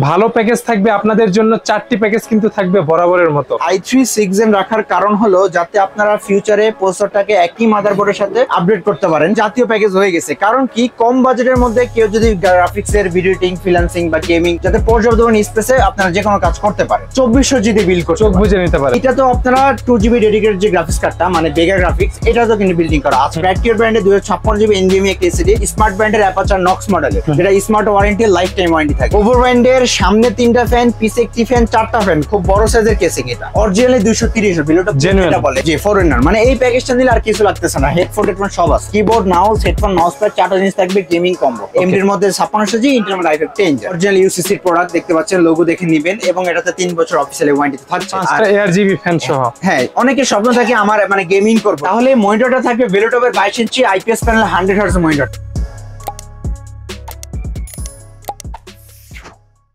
ভালো প্যাকেজ থাকবে আপনাদের জন্য, 4টি প্যাকেজ কিন্তু থাকবে বরাবরের মতো। i3 6 Gen রাখার কারণ হলো যাতে আপনারা ফিউচারে প্রসেসরটাকে একই মাদারবোর্ডের সাথে আপডেট করতে পারেন। জাতীয় প্যাকেজ হয়ে গেছে, কারণ কি কম বাজেটের মধ্যে কেউ যদি গ্রাফিক্স এর ভিডিও এডিটিং, ফ্রিল্যান্সিং বা গেমিং যাতে পর্যাপ্ত স্পেসে আপনারা যে কোনো কাজ করতে পারেন, 2400 জিবি বিল্ড করতে চোখ বুঝে নিতে পারেন। এটা তো আপনারা 2 জিবি ডেডিকেটেড যে গ্রাফিক্স কার্ডটা মানে বেগা গ্রাফিক্স, এটা তো কিন্তু বিল্ডিং করা আছে। ব্র্যাডকিওর ব্র্যান্ডের 256 জিবি এনভিএমই একটা এসএসডি, স্মার্ট ব্র্যান্ডের অ্যাপাচার নক্স মডেলের, যেটা smart warranty life time warranty থাকে। ওভার ব্র্যান্ডের সামনে 3টা ফ্যান, পিছে একটি ফ্যান, 4টা ফ্যান, খুব বড় সাইজের কেসিং। এটা অরিজিনালি 230 বিলোটা যেটা বলে যে ফরেনার, মানে এই প্যাকেজটা নিলে আর কিছু লাগতেছে না। হেডফোন সব আছে, keyboard, mouse, headphone, mouse pad, 4টা জিনিস থাকবে। গেমিং কম্বো, এমডির মধ্যে 5600 G, internal effect changer, original UCC product দেখতে পাচ্ছেন, লোগো দেখে নেবেন। এবং এটাতে 3 বছর অফিশিয়ালি ওয়ারেন্টি থাকছে। 5টা ARGB ফ্যান সহ। হ্যাঁ, অনেকের স্বপ্ন থাকে আমার মানে গেমিং করব, তাহলে মনিটরটা থাকবে ভেলোটপের 22 ইঞ্চি আইপিএস প্যানেল 100 হার্টজ মনিটর।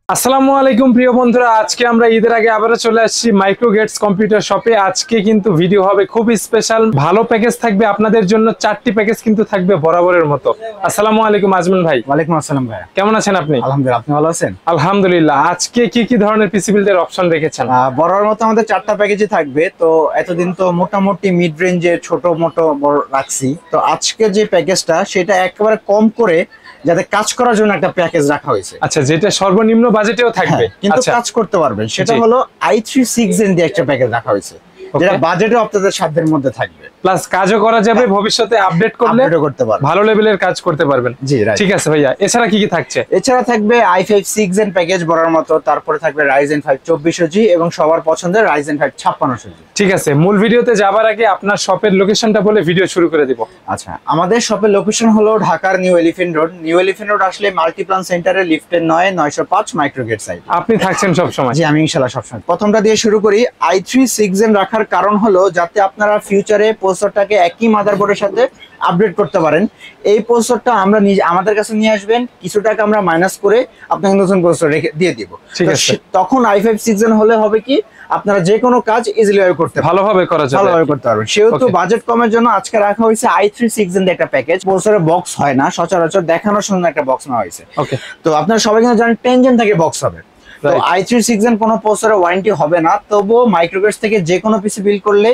আসসালামু আলাইকুম প্রিয় বন্ধুরা, আজকে আমরা ঈদের আগে আবারও চলে আসছি মাইক্রোগেটস কম্পিউটার শপে। আজকে কিন্তু ভিডিও হবে খুব স্পেশাল, ভালো প্যাকেজ থাকবে আপনাদের জন্য, 4টি প্যাকেজ কিন্তু থাকবে বরাবরের মতো। আসসালামু আলাইকুম আজমান ভাই। ওয়ালাইকুম আসসালাম ভাই, কেমন আছেন আপনি? আলহামদুলিল্লাহ, আপনি ভালো আছেন? আলহামদুলিল্লাহ। আজকে কি কি ধরনের পিসি বিল্ডের অপশন রেখেছেন? বড়র মতো আমাদের 4টা প্যাকেজই থাকবে। তো এতদিন তো মোটামুটি মিড রেঞ্জে ছোট মোটো বড় রাখছি, তো আজকে যে প্যাকেজটা সেটা একেবারে কম করে যাতে কাজ করার জন্য একটা প্যাকেজ রাখা হয়েছে। আচ্ছা, যেটা সর্বনিম্ন বাজেটেও থাকবে কিন্তু কাজ করতে পারবেন, সেটা হলো i3 6 Gen দিয়ে একটা প্যাকেজ রাখা হয়েছে, যেটা বাজেটও আপনাদের সাধ্যের মধ্যে থাকবে, প্লাস কাজও করা যাবে, ভবিষ্যতে আপডেট করলে করতে পারবেন, ভালো লেভেলের কাজ করতে পারবেন। জি রাইট। ঠিক আছে ভাইয়া, এছাড়া কি কি থাকছে? এছাড়া থাকবে i5 6 Gen প্যাকেজ বড়ার মতো, তারপরে থাকবে Ryzen 5 2400G এবং সবার পছন্দের Ryzen 5 5600G। ঠিক আছে, মূল ভিডিওতে যাবার আগে আপনার শপের লোকেশনটা বলে ভিডিও শুরু করে দিব। আচ্ছা, আমাদের শপের লোকেশন হলো ঢাকার new elephant road. New elephant road আসলে মাল্টিপ্লান সেন্টারে লিফটের 905 মাইক্রোগেট সাইড। আপনি থাকছেন সব সময়? জি, আমি ইনশাআল্লাহ সব সময়। প্রথমটা দিয়ে শুরু করি। i3 6 Gen রাখার কারণ হলো যাতে আপনারা ফিউচারে প্রসেসরটাকে একই মাদারবোর্ডের সাথে আপডেট করতে পারেন। এই প্রসেসরটা আমরা আমাদের কাছে নিয়ে আসবেন, কিছু টাকা আমরা মাইনাস করে আপনাকে নতুন প্রসেসর রেখে দিয়ে দিব। তখন i5 6 Gen হলে হবে কি, আপনারা যে কোনো কাজ ইজিলি করতে ভালোভাবে করা যাবে, ভালোভাবে করতে পারবেন। সেহেতু বাজেট কমের জন্য আজকে রাখা হয়েছে i3 6 Gen একটা প্যাকেজ। প্রসেসরে বক্স হয় না সচরাচর, দেখানোর জন্য একটা বক্স নেওয়া হয়েছে। ওকে, তো আপনারা সবাই কিন্তু জানেন 10 Gen থেকে বক্স হবে। তো i3 6 Gen কোনো প্রসেসরে ওয়ারেন্টি হবে না, তবুও মাইক্রোগেটস থেকে যে কোনো পিসি বিল্ড করলে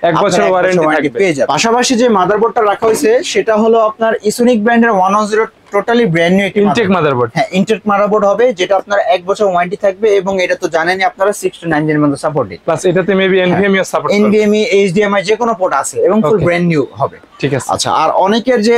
1 বছর ওয়ারেন্টি পেয়ে যাবে। পাশাপাশি যে মাদারবোর্ডটা রাখা হয়েছে সেটা হলো আপনার ইসোনিক ব্র্যান্ডের 110 totally brand new Intel motherboard. হ্যাঁ, ইনটেক মাদারবোর্ড হবে, যেটা আপনার 1 বছর ওয়ারেন্টি থাকবে। এবং এটা তো জানেনই আপনারা 6 to 9 এর মধ্যে সাপোর্ট দিই, প্লাস এটাতে মেবি এনভিএমই সাপোর্ট করবে, এনভিএমই এইচডিএমআই যে কোনো পোর্ট আছে এবং ফুল ব্র্যান্ড নিউ হবে। ঠিক আছে। আচ্ছা, আর অনেকের যে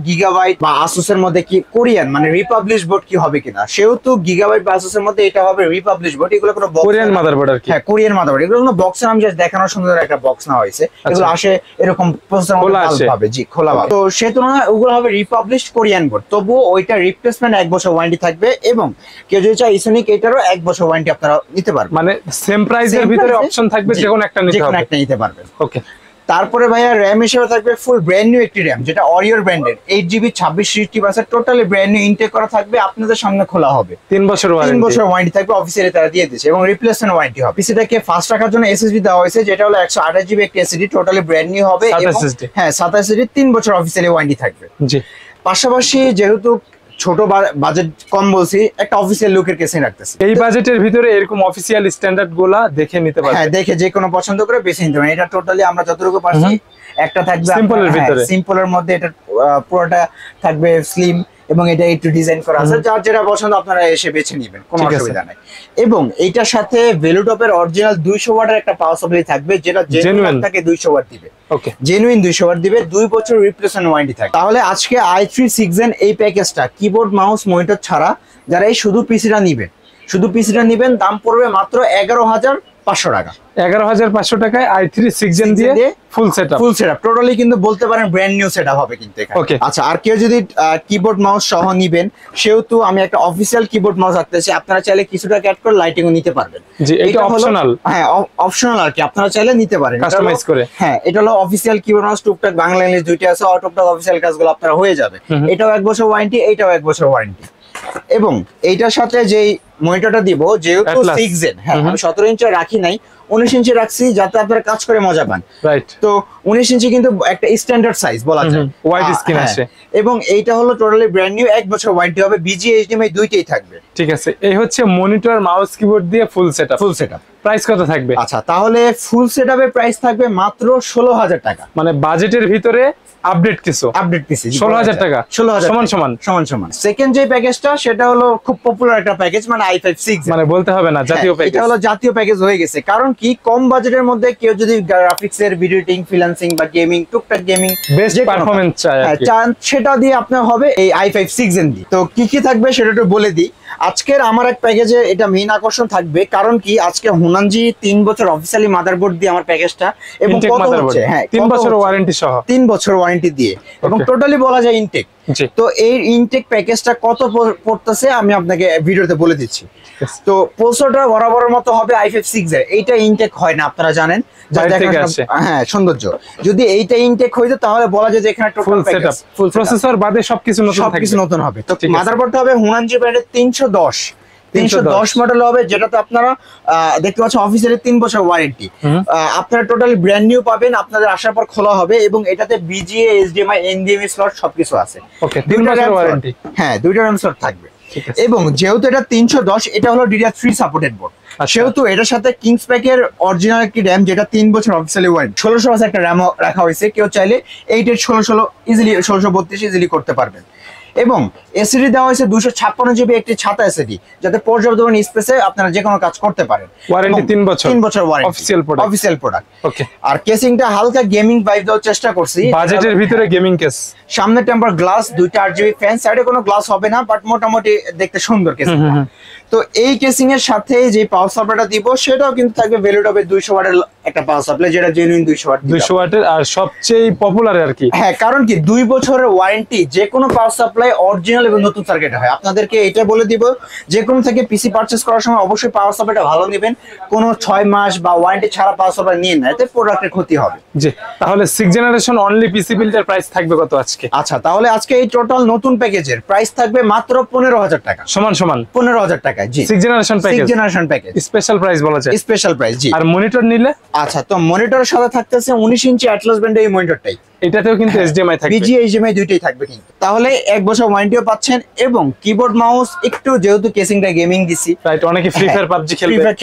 গিগাবাইট বা আসুসের মধ্যে কি কোরিয়ান মানে রিপাবলিশ বোর্ড কি হবে কিনা, সেহেতু গিগাবাইট বা আসুসের মধ্যে এটা হবে রিপাবলিশ বোর্ড। এগুলো কোনো কোরিয়ান মাদারবোর্ড আর কি। হ্যাঁ, কোরিয়ান মাদারবোর্ড। এগুলো কোনো বক্সের আমি জাস্ট দেখানোর সুন্দর একটা বক্স নেওয়া হয়েছে। এগুলো আসে এরকম প্রসেসর মধ্যে পাবে, জি খোলা পাবে। তো সে তুলনায় ওগুলো হবে রিপাবলিশ কোরিয়ান বোর্ড, তবুও ওইটা রিপ্লেসমেন্ট 1 বছর ওয়ারেন্টি থাকবে। এবং কেউ যদি চায় ইসোনিক এটারও 1 বছর ওয়ারেন্টি আপনারা নিতে পারবেন, মানে সেম প্রাইসের ভিতরে অপশন থাকবে, যে কোনো একটা নিতে পারবেন। ওকে, তারপরে ভাইয়া র্যাম হিসেবে থাকবে ফুল ব্র্যান্ড নিউ একটি র্যাম, যেটা অরিওর ব্র্যান্ডের 8GB 2660 totally brand new intact করা থাকবে। আপনাদের সামনে খোলা হবে, 3 বছর ওয়ারেন্টি থাকবে, অফিসিয়ালি তারা দিয়ে দিয়েছে। এবং রিপ্লেসমেন্ট ওয়ারেন্টি হবে। পিসিটাকে ফাস্ট রাখার জন্য এসএসডি দেওয়া হয়েছে, যেটা হলো 128GB একটি এসএসডি, টোটালি ব্র্যান্ড নিউ হবে। হ্যাঁ, 27 3 বছর অফিসিয়ালি ওয়ারেন্টি থাকবে। জি, পাশাপাশি যেহেতু ছোট বাজেট কম বলছি, একটা অফিসিয়াল লুকের কেসে রাখতেছি। এই বাজেটের ভিতরে এরকম অফিসিয়াল স্ট্যান্ডার্ড গুলা দেখে নিতে পারবেন। হ্যাঁ, দেখে যে কোনো পছন্দ করে বেছে নিতে পারেন। এটা টোটালি আমরা যতটুকু পারছি একটা থাকবে সিম্পলের ভিতরে, সিম্পলের মধ্যে এটা পুরোটা থাকবে স্লিম, এবং এটা একটু ডিজাইন করা আছে। যার যেটা পছন্দ আপনারা এসে বেছে নেবেন, কোনো অসুবিধা নাই। এবং এইটার সাথে ভেলোটপের অরিজিনাল 200 ওয়াটের একটা পাওয়ার সাপ্লাই থাকবে, যেটা জেনুইন থাকে 200 ওয়াট দিবে। ওকে, জেনুইন 200 ওয়াট দিবে, 2 বছর রিপ্লেসমেন্ট ওয়ারেন্টি থাকে। তাহলে আজকে i3 6 Gen এই প্যাকেজটা কিবোর্ড মাউস মনিটর ছাড়া যারা এই শুধু পিসিটা নেবেন, দাম পড়বে মাত্র 11,500 টাকা। 11,500 টাকায় i3 6 Gen দিয়ে ফুল সেটআপ টোটালি কিন্তু বলতে পারেন ব্র্যান্ড নিউ সেটআপ হবে কিন্তু এখানে। আচ্ছা, আর কেউ যদি কিবোর্ড মাউস সহ নেবেন, সেহেতু আমি একটা অফিসিয়াল কিবোর্ড মাউস রাখতেছি, আপনারা চাইলে কিছুটা অ্যাড করে লাইটিং ও নিতে পারবেন। জি, এটা অপশনাল। হ্যাঁ, অপশনাল আর কি, আপনারা চাইলে নিতে পারেন কাস্টমাইজ করে। হ্যাঁ, এটা হলো অফিসিয়াল কিবোর্ড মাউস, টুকটাক বাংলা ইংলিশ দুইটা আছে, টুকটাক অফিসিয়াল কাজগুলো আপনারা হয়ে যাবে। এটাও 1 বছর ওয়ারেন্টি, এটাও 1 বছর ওয়ারেন্টি। এবং এইটার সাথে যেই মনিটরটা দিব, যেহেতু 6 Gen, হ্যাঁ আমি 17 ইঞ্চি রাখি নাই, 19 ইঞ্চি রাখছি যাতে আপনারা কাজ করে মজা পান। রাইট। তো 19 ইঞ্চি কিন্তু একটা স্ট্যান্ডার্ড সাইজ বলা যায়, ওয়াইড স্ক্রিন আসে। এবং এইটা হলো টোটালি ব্র্যান্ড নিউ, 1 বছর ওয়ারেন্টি হবে, বিজিএ এইচডিএমআই দুইটাই থাকবে। ঠিক আছে, এই হচ্ছে মনিটর মাউস কিবোর্ড দিয়ে ফুল সেটআপ। প্রাইস কত থাকবে? আচ্ছা, তাহলে ফুল সেটআপের প্রাইস থাকবে মাত্র 16,000 টাকা। মানে বাজেটের ভিতরে আপডেট কিছু 16,000 টাকা, 16,000 সমান। সেকেন্ড যে প্যাকেজটা সেটা হলো খুব পপুলার একটা প্যাকেজ, মানে i5 6, মানে বলতে হবে না জাতীয় প্যাকেজ। এটা হলো জাতীয় প্যাকেজ হয়ে গেছে। কারণ কি, কম বাজেটের মধ্যে কেউ যদি গ্রাফিক্স এর ভিডিও এডিটিং, ফ্রিল্যান্সিং বা গেমিং, টুকটাক গেমিং বেস্ট পারফরম্যান্স চান, সেটা দিয়ে আপনার হবে এই i5 6 দিয়ে। তো কি কি থাকবে সেটা একটু বলে দিই। আজকের আমার এক প্যাকেজে এটা মেইন আকর্ষণ থাকবে, কারণ কি আজকে হুনানজি 3 বছর অফিসিয়ালি মাদারবোর্ড দিয়ে আমার প্যাকেজটা, এবং কত হচ্ছে, হ্যাঁ 3 বছর ওয়ারেন্টি সহ, 3 বছর ওয়ারেন্টি দিয়ে, এবং টোটালি বলা যায় ইনটেক। তো এই ইনটেক প্যাকেজটা কত পড়তেছে আমি আপনাকে ভিডিওতে বলে দিচ্ছি। তো প্রসেসরটা বরাবরের মতো হবে i5 6 এর, এইটা ইনটেক হয় না আপনারা জানেন, হ্যাঁ সৌন্দর্য। যদি এইটা ইনটেক হইতো তাহলে বলা যায় যে এখানে টোটাল প্যাকেজ ফুল প্রসেসর বাদে সবকিছু নতুন হবে। তো মাদারবোর্ডটা হবে হুনানজি ব্র্যান্ডের 310 মডেল হবে, যেটাতে আপনারা দেখতে পাচ্ছেন অফিসিয়ালি 3 বছর ওয়ারেন্টি। আপনারা টোটালি ব্র্যান্ড নিউ পাবেন, আপনাদের আসার পর খোলা হবে, এবং এটাতে বিজিএ, এইচডিএমআই, এনভিএমই স্লট সবকিছু আছে। ওকে, 3 বছর ওয়ারেন্টি, হ্যাঁ 2টা RAM স্লট থাকবে। এবং যেহেতু এটা 310, এটা হলো DDR3 সাপোর্টেড বোর্ড, সেহেতু এটার সাথে কিংস প্যাকের অরিজিনাল একটি র্যাম, যেটা 3 বছর অফিসিয়ালি ওয়ারেন্টি, 1600 আছে একটা র্যাম রাখা হয়েছে। কেউ চাইলে 8 16 ইজিলি 1632 ইজিলি করতে পারবেন। এবং এসিডি দেওয়া হয়েছে 256 জিবি একটি ছাতা এসিডি, যাতে পর্যাপ্ত পরিমাণ স্পেসে আপনারা যে কোনো কাজ করতে পারেন। ওয়ারেন্টি 3 বছর ওয়ারেন্টি, অফিসিয়াল প্রোডাক্ট। ওকে, আর কেসিংটা হালকা গেমিং ভাইব দেওয়ার চেষ্টা করছি, বাজেটের ভিতরে গেমিং কেস। সামনে টেম্পার গ্লাস, 2টা RGB ফ্যান, সাইডে কোনো গ্লাস হবে না, বাট মোটামুটি দেখতে সুন্দর কেসিং। তো এই কেসিং এর সাথে যে পাওয়ার সাপ্লাইটা দিব সেটাও কিন্তু থাকবে ভ্যালুড হবে 200 ওয়াটের একটা পাওয়ার সাপ্লাই, যেটা জেনুইন 200 ওয়াটের, আর সবচেয়ে পপুলার আর কি। হ্যাঁ, কারণ কি 2 বছরের ওয়ারেন্টি, যে কোনো পাওয়ার সাপ্লাই অরিজিনাল এবং নতুন সার্কিট হয়। আপনাদেরকে এটা বলে দিব, যে কোনো থেকে পিসি পারচেজ করার সময় অবশ্যই পাওয়ার সাপ্লাইটা ভালো নেবেন, কোনো 6 মাস বা ওয়ারেন্টি ছাড়া পাওয়ার সাপ্লাই নিয়ে না, এতে প্রোডাক্টের ক্ষতি হবে। জি, তাহলে 6 জেনারেশন অনলি পিসি বিল্ডের প্রাইস থাকবে কত আজকে? আচ্ছা, তাহলে আজকে এই টোটাল নতুন প্যাকেজের প্রাইস থাকবে মাত্র 15,000 টাকা, সমান 15,000 টাকা। জি, 6 জেনারেশন প্যাকেজ, স্পেশাল প্রাইস বলা যায়, স্পেশাল প্রাইস। জি, আর মনিটর নিলে? আচ্ছা, তো মনিটরের সাথে থাকতেছে 19 ইঞ্চি অ্যাটলাস ব্র্যান্ডের এই মনিটরটাই, এটাতেও কিন্তু HDMI থাকবে, বিজিএ এইচডিএমআই দুইটাই থাকবে কিন্তু। তাহলে 1 বছর ওয়ারেন্টিও পাচ্ছেন, এবং কিবোর্ড মাউস একটু, যেহেতু কেসিংটা গেমিং দিছি, রাইট, অনেকে ফ্রি ফায়ার পাবজি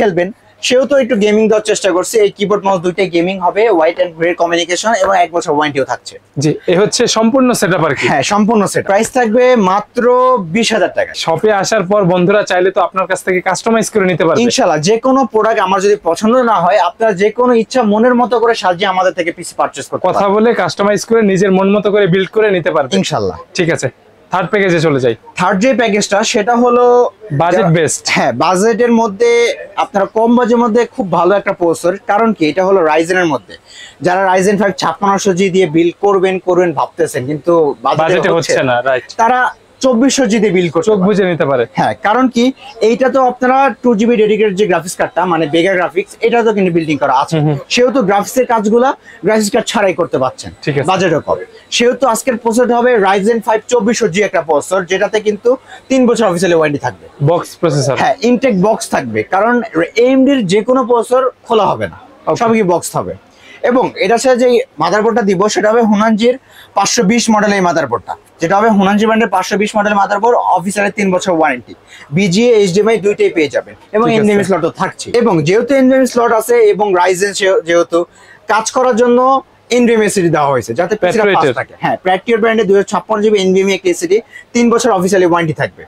খেলবেন, সেহেতু একটু গেমিং দেওয়ার চেষ্টা করছি। এই কিবোর্ড মাউস দুইটাই গেমিং হবে, হোয়াইট এন্ড গ্রে কমিউনিকেশন, এবং 1 বছর ওয়ারেন্টিও থাকছে। জি, এই হচ্ছে সম্পূর্ণ সেটআপ আর কি। হ্যাঁ, সম্পূর্ণ সেট। প্রাইস থাকবে মাত্র 20,000 টাকা। শপে আসার পর বন্ধুরা চাইলে তো আপনার কাছ থেকে কাস্টমাইজ করে নিতে পারবে ইনশাআল্লাহ। যে কোনো প্রোডাক্ট আমার যদি পছন্দ না হয়, আপনারা যে কোনো ইচ্ছা মনের মতো করে সাজিয়ে আমাদের থেকে পিসি পারচেজ করতে পারবেন, কথা বলে কাস্টমাইজ করে নিজের মন মতো করে বিল্ড করে নিতে পারবেন ইনশাআল্লাহ। ঠিক আছে, থার্ড প্যাকেজে চলে যাই। থার্ড যে প্যাকেজটা সেটা হলো বাজেট বেস্ট। হ্যাঁ, বাজেটের মধ্যে আপনারা কম বাজেটের মধ্যে খুব ভালো একটা প্রসেসর, কারণ কি এটা হলো রাইজেনের মধ্যে। যারা রাইজেন 5 5600G দিয়ে বিল্ড করবেন ভাবতেছেন, কিন্তু বাজেটে হচ্ছে না, রাইট, তারা 2400G দিয়ে বিল্ড করতে চোখ বুঝে নিতে পারে। হ্যাঁ, কারণ কি এইটা তো আপনারা 2GB ডেডিকেটেড যে গ্রাফিক্স কার্ডটা, মানে বেগা গ্রাফিক্স, এটা তো কিন্তু বিল্ডিং করা আছে, সেহেতু গ্রাফিক্সের কাজগুলা গ্রাফিক্স কার্ড ছাড়াই করতে পারছেন, বাজেটও কম। সেহেতু আজকের প্রসেসর হবে রাইজেন 5 2400G একটা প্রসেসর, যেটাতে কিন্তু 3 বছর অফিসিয়ালি ওয়ারেন্টি থাকবে, বক্স প্রসেসর। হ্যাঁ, ইনটেক বক্স থাকবে, কারণ AMD এর যে কোনো প্রসেসর খোলা হবে না, সবই বক্স হবে। এবং এটার সাথে যে মাদারবোর্ডটা দিব সেটা হবে হুনানজির 520 মডেল, এই মাদারবোর্ডটা যেটা হবে হুনানজি ব্র্যান্ডের 520 মডেল মাদারবোর্ড, অফিসিয়ালি 3 বছর ওয়ারেন্টি, বিজিএ এইচডিএমআই দুইটাই পেয়ে যাবেন, এবং এনভিএমই স্লটও থাকছে। এবং যেহেতু এনভিএমই স্লট আছে এবং রাইজেন যেহেতু কাজ করার জন্য এনভিএমই এসিডি দেওয়া হয়েছে, যাতে পিসিটা ফাস্ট থাকে। হ্যাঁ, প্র্যাকটিওর ব্র্যান্ডের 256GB এনভিএমই একটা এসিডি, 3 বছর অফিসিয়ালি ওয়ারেন্টি থাকবে।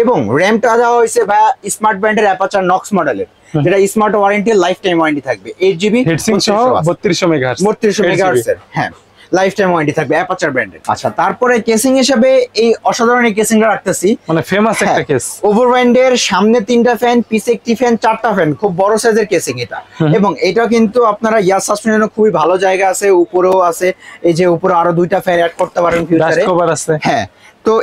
এবং র্যামটা দেওয়া হয়েছে বা স্মার্ট ব্র্যান্ডের অ্যাপাচার নক্স মডেলের, যেটা smart warranty, life time warranty থাকবে, 8GB হিটসিঙ্ক সহ 3200 মেগাহার্টজ, 3200 মেগাহার্টজ এর। হ্যাঁ, লাইফ টাইম ওয়ারেন্টি থাকবে অ্যাপাচার ব্র্যান্ডের। আচ্ছা, তারপরে কেসিং হিসেবে এই অসাধারণ এই কেসিংটা রাখতেছি, মানে ফেমাস একটা কেস। ওভারব্যান্ডের সামনে 3টা ফ্যান, পিছে একটি ফ্যান, 4টা ফ্যান, খুব বড় সাইজের কেসিং এটা। এবং এটা কিন্তু আপনারা ইয়ার সাসপেনশনের খুবই ভালো জায়গা আছে, উপরেও আছে, এই যে উপরে আরো 2টা ফ্যান অ্যাড করতে পারেন ফিউচারে, কভার আছে। হ্যাঁ, তো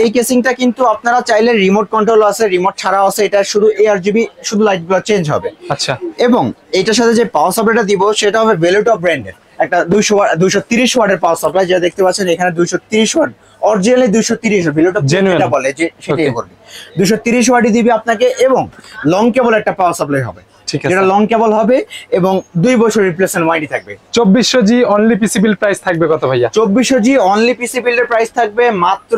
এই কেসিংটা কিন্তু আপনারা চাইলে রিমোট কন্ট্রোল আছে, রিমোট ছাড়াও আছে, এটা শুধু ARGB, শুধু লাইটগুলো চেঞ্জ হবে। আচ্ছা, এবং এইটার সাথে যে পাওয়ার সাপ্লাইটা দিব সেটা হবে ভেলোটপ ব্র্যান্ডের একটা 230 ওয়াটের পাওয়ার সাপ্লাই, যেটা দেখতে পাচ্ছেন এখানে 230 ওয়াট, অরিজিনালি 230 ভেলোটপ যেটা বলে যে সেটাই করবে, 230 ওয়াটই দিবে আপনাকে, এবং লং কেবল একটা পাওয়ার সাপ্লাই হবে। ঠিক আছে। যেটা লং কেবল হবে এবং 2 বছর রিপ্লেসমেন্ট ওয়ারেন্টি থাকবে। 2400G অনলি পিসি বিল প্রাইস থাকবে কত ভাইয়া? 2400G অনলি পিসি বিল্ডের প্রাইস থাকবে মাত্র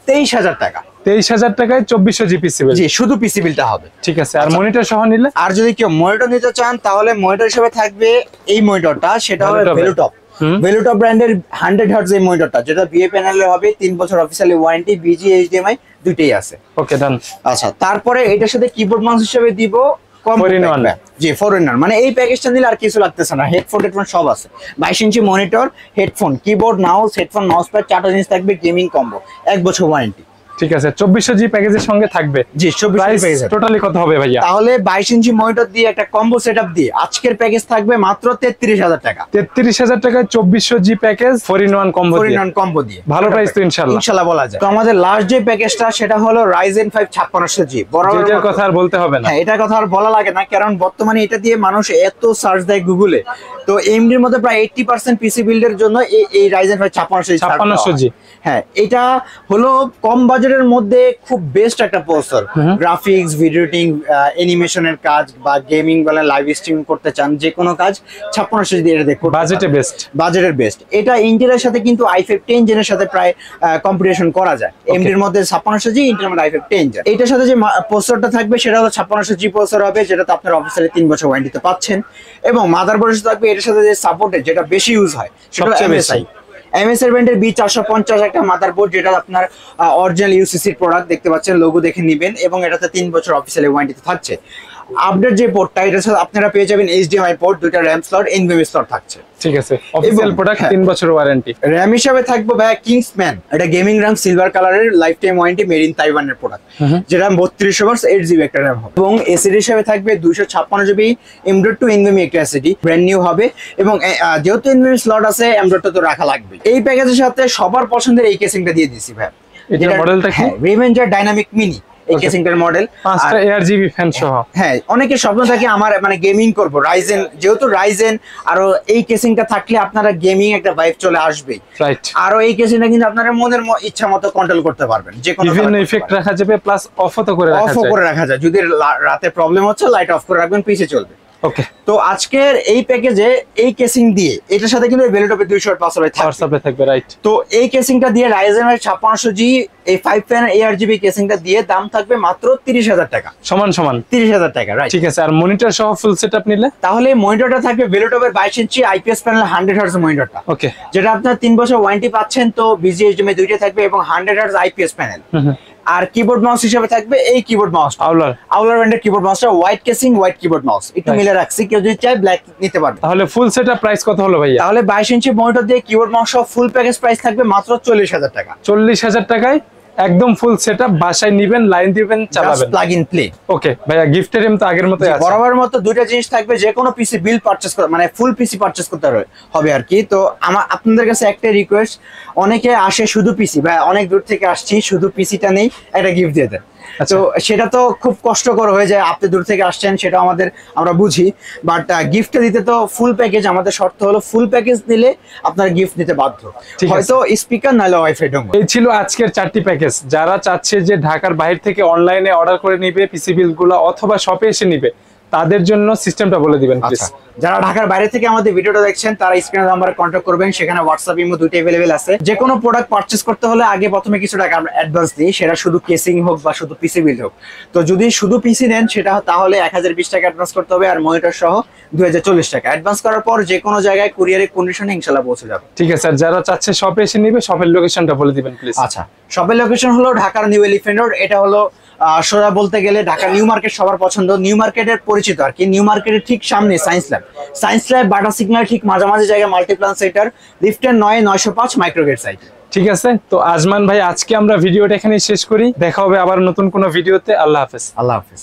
23000 টাকা। 23000 টাকায় 2400G পিসি বিল। জি, শুধু পিসি বিলটা হবে। ঠিক আছে। আর মনিটর সহ নিলে? আর যদি কেউ মনিটর নিতে চান তাহলে মনিটর হিসেবে থাকবে এই মনিটরটা, সেটা হবে ভেলুটপ। ভেলুটপ ব্র্যান্ডের 100 হার্টজ এই মনিটরটা, যেটা বিএ প্যানেলের হবে, 3 বছর অফিসিয়ালি ওয়ারেন্টি, বিজি এইচডিএমআই দুটেই আছে। ওকে ডান। আচ্ছা, তারপরে এটার সাথে কিবোর্ড মাউস হিসেবে দিব 4-in-1 জি 4-in-1 মানে এই প্যাকেজটা নিলে আর কিছু লাগতেছে না, হেডফোন সব আছে। 22 inch monitor, headphone, keyboard, mouse, headphone, mouse pad, 4টা জিনিস থাকবে, গেমিং কম্বো, 1 বছর ওয়ারেন্টি। ঠিক আছে। 2400G প্যাকেজের সঙ্গে থাকবে। জি, 2400 প্যাকেজ। টোটালি কত হবে ভাইয়া? তাহলে 22 ইঞ্চি মনিটর দিয়ে একটা কম্বো সেটআপ দিয়ে আজকের প্যাকেজ থাকবে মাত্র 33000 টাকা। 33000 টাকায় 2400G প্যাকেজ 4-in-1 কম্বো দিয়ে। 4-in-1 কম্বো দিয়ে ভালো প্রাইস তো ইনশাআল্লাহ। ইনশাআল্লাহ বলা যায়। তো আমাদের লাস্ট যে প্যাকেজটা সেটা হলো Ryzen 5 5600G। এটার কথা আর বলতে হবে না। হ্যাঁ, এটার কথা আর বলা লাগে না, কারণ বর্তমানে এটা দিয়ে মানুষ এত সার্চ দেয় গুগলে। তো AMD এর মধ্যে প্রায় 80% পিসি বিল্ডের জন্য এই Ryzen 5 5600G। হ্যাঁ, এটা হলো কম বাজেটের মধ্যে খুব বেস্ট একটা প্রসেসর। গ্রাফিক্স, ভিডিও এডিটিং, অ্যানিমেশনের কাজ বা গেমিং বলে লাইভ স্ট্রিম করতে চান, যে কোনো কাজ 5600G দিয়ে এটা দেখো বাজেটে বেস্ট। বাজেটের বেস্ট। এটা ইন্টেলের সাথে কিন্তু i5 10 জেনের সাথে প্রায় কম্পিটিশন করা যায়। AMD এর মধ্যে 5600G, ইন্টেলের মধ্যে i5 10 জেন। এটার সাথে যে প্রসেসরটা থাকবে সেটা হলো 5600G প্রসেসর হবে, যেটাতে আপনার অফিসিয়ালি 3 বছর ওয়ারেন্টিতে পাচ্ছেন। এবং মাদারবোর্ডের সাথে থাকবে এটার সাথে যে সাপোর্টেড, যেটা বেশি ইউজ হয়, সেটা MSI MSI ব্র্যান্ডের B450 একটা মাদারবোর্ড, যেটা আপনার অরিজিনাল ইউসিসি প্রোডাক্ট, দেখতে পাচ্ছেন, লোগো দেখে নেবেন। এবং এটাতে 3 বছর অফিসিয়ালি ওয়ারেন্টিতে থাকছে। আপডেট যে পোর্টটা, এটার সাথে আপনারা পেয়ে যাবেন HDMI পোর্ট, 2টা RAM স্লট, NVMe স্লট থাকছে। ঠিক আছে। অফিশিয়াল প্রোডাক্ট 3 বছর ওয়ারেন্টি। RAM হিসাবে থাকবে ভাই কিংসম্যান, এটা গেমিং RAM সিলভার কালারের, life time warranty, made in তাইওয়ানের প্রোডাক্ট, যেটা 3200 ওয়াটস 8GB একটা RAM হবে। এবং এসএসডি হিসাবে থাকবে 256GB M.2 NVMe একটা এসএসডি, ব্র্যান্ড নিউ হবে। এবং যেহেতু NVMe স্লট আছে, M.2 তো রাখা লাগবে। এই প্যাকেজের সাথে সবার পছন্দের এই কেসিংটা দিয়ে দিছি ভাই। এটার মডেলটা কি? রিভেঞ্জার ডাইনামিক মিনি, এই কেসিংটার মডেল। 5টা ARGB ফ্যান সহ। হ্যাঁ, অনেকের স্বপ্ন থাকে আমার মানে গেমিং করব, রাইজেন, যেহেতু রাইজেন আরো এই কেসিংটা থাকলে আপনারা গেমিং একটা ভাইব চলে আসবেই। রাইট। আরো এই কেসিংটা কিন্তু আপনারা মনের ইচ্ছা মতো কন্ট্রোল করতে পারবেন, যে কোনো বিভিন্ন ইফেক্ট রাখা যাবে, প্লাস অফও তো করে রাখা যায়। অফ করে রাখা যায়, যদি রাতে প্রবলেম হচ্ছে লাইট অফ করে রাখবেন, পিছে চলবে। ওকে। তো আজকের এই প্যাকেজে এই কেসিং দিয়ে, এটার সাথে কিন্তু ভেলুটপের 200 ওয়াট পাওয়ার সাপ্লাই থাকবে। রাইট। তো এই কেসিংটা দিয়ে Ryzen 5600G এই 5 ফ্যান ARGB কেসিংটা দিয়ে দাম থাকবে মাত্র 30000 টাকা। সমান 30000 টাকা, রাইট। ঠিক আছে। আর মনিটর সহ ফুল সেটআপ নিলে? তাহলে মনিটরটা থাকবে ভেলুটপের 22 ইঞ্চি IPS প্যানেল 100 হার্টজ মনিটরটা। ওকে। যেটা আপনার 3 বছর ওয়ারেন্টি পাচ্ছেন, তো বিজি HDMI দুইটা থাকবে এবং 100 হার্টজ IPS প্যানেল। আর কিবোর্ড মাউস হিসেবে থাকবে এই কিবোর্ড মাউস, আউলার ব্র্যান্ডের কিবোর্ড মাউসটা, white casing, white keyboard mouse, একটু মিলে রাখছি, কেউ যদি চায় ব্ল্যাক নিতে পারবে। তাহলে ফুল সেটআপ প্রাইস কত হলো ভাইয়া? তাহলে 22 ইঞ্চি মনিটর দিয়ে কিবোর্ড মাউস সহ ফুল প্যাকেজ প্রাইস থাকবে মাত্র 40000 টাকা। 40000 টাকায় একদম ফুল সেটআপ, বাসায় নিবেন, লাইন দিবেন, চালাবেন, প্লাগ ইন প্লে। ওকে ভাইয়া, গিফটের এম তো আগের মতই আছে। বরাবরের মতো দুইটা জিনিস থাকবে, যে কোনো পিসি বিল পারচেজ করে, মানে ফুল পিসি পারচেজ করতে হবে আর কি। তো আপনাদের কাছে একটা রিকোয়েস্ট, অনেকে আসে শুধু পিসি, ভাই অনেক দূর থেকে আসছি, শুধু পিসিটা নেই, একটা গিফট দিয়ে দেন। তো সেটা তো খুব কষ্টকর হয়ে যায়, আপনি দূর থেকে আসছেন, সেটা আমরা বুঝি, বাট গিফট দিতে তো ফুল প্যাকেজ, আমাদের শর্ত হলো ফুল প্যাকেজ দিলে আপনার গিফট নিতে বাধ্য, হয়তো স্পিকার নাহলে ওয়াইফাই ডোঙ্গল। এই ছিল আজকের 4টি প্যাকেজ। যারা চাচ্ছে যে ঢাকার বাইরে থেকে অনলাইনে অর্ডার করে নিবে পিসি বিলগুলো, অথবা শপে এসে নিবে, তাদের জন্য সিস্টেমটা বলে দিবেন প্লিজ। যারা ঢাকার বাইরে থেকে আমাদের ভিডিওটা দেখছেন, তারা স্ক্রিনে নাম্বারে কন্ট্যাক্ট করবেন, সেখানে হোয়াটসঅ্যাপ ইমো দুটো अवेलेबल আছে। যে কোনো প্রোডাক্ট পারচেজ করতে হলে আগে প্রথমে কিছু টাকা আমরা অ্যাডভান্স দিই, সেটা শুধু কেসিং হোক বা শুধু পিসি বিল হোক। তো যদি শুধু পিসি নেন, সেটা তাহলে 1020 টাকা অ্যাডভান্স করতে হবে, আর মনিটর সহ 2040 টাকা অ্যাডভান্স করার পর যে কোনো জায়গায় কুরিয়ারের কন্ডিশনে ইনশাআল্লাহ পৌঁছে যাবে। ঠিক আছে। আর যারা চাচ্ছে শপে এসে নিবে, শপের লোকেশনটা বলে দিবেন প্লিজ। আচ্ছা, শপের লোকেশন হলো ঢাকার নিউ এলিফ্যান্ট রোড। এটা হলো সোজা বলতে গেলে ঢাকা নিউ মার্কেট সবার পছন্দ, নিউ মার্কেটের পরিচিত আর কি। নিউ মার্কেটের ঠিক সামনে সায়েন্স ল্যাব বাটা সিগন্যাল ঠিক মাঝামাঝি জায়গায় মাল্টিপ্লান সেন্টার, লিফটের 9-905 মাইক্রোগেট সাইট। ঠিক আছে। তো আজমান ভাই, আজকে আমরা ভিডিওটা এখানেই শেষ করি। দেখা হবে আবার নতুন কোনো ভিডিওতে। আল্লাহ হাফেজ। আল্লাহ হাফেজ।